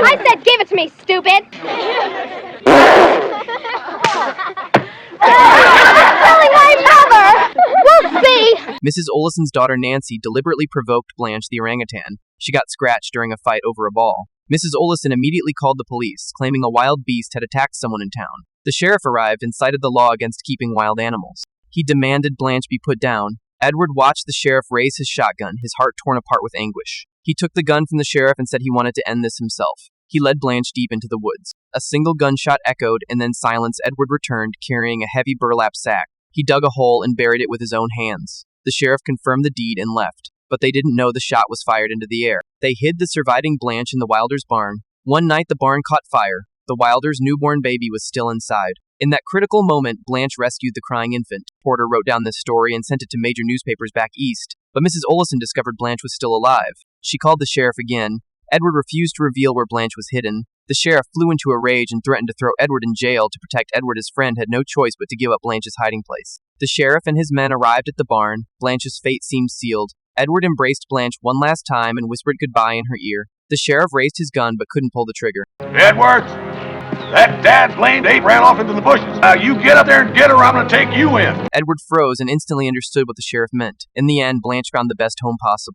I said give it to me, stupid! Telling my mother! We'll see! Mrs. Olison's daughter Nancy deliberately provoked Blanche the orangutan. She got scratched during a fight over a ball. Mrs. Olison immediately called the police, claiming a wild beast had attacked someone in town. The sheriff arrived and cited the law against keeping wild animals. He demanded Blanche be put down. Edward watched the sheriff raise his shotgun, his heart torn apart with anguish. He took the gun from the sheriff and said he wanted to end this himself. He led Blanche deep into the woods. A single gunshot echoed, and then silence. Edward returned, carrying a heavy burlap sack. He dug a hole and buried it with his own hands. The sheriff confirmed the deed and left, but they didn't know the shot was fired into the air. They hid the surviving Blanche in the Wilders' barn. One night the barn caught fire. The Wilders' newborn baby was still inside. In that critical moment, Blanche rescued the crying infant. Porter wrote down this story and sent it to major newspapers back east, but Mrs. Olison discovered Blanche was still alive. She called the sheriff again. Edward refused to reveal where Blanche was hidden. The sheriff flew into a rage and threatened to throw Edward in jail. To protect Edward, his friend had no choice but to give up Blanche's hiding place. The sheriff and his men arrived at the barn. Blanche's fate seemed sealed. Edward embraced Blanche one last time and whispered goodbye in her ear. The sheriff raised his gun but couldn't pull the trigger. Edwards! That dad-blamed ape ran off into the bushes. Now you get up there and get her, I'm gonna take you in. Edward froze and instantly understood what the sheriff meant. In the end, Blanche found the best home possible.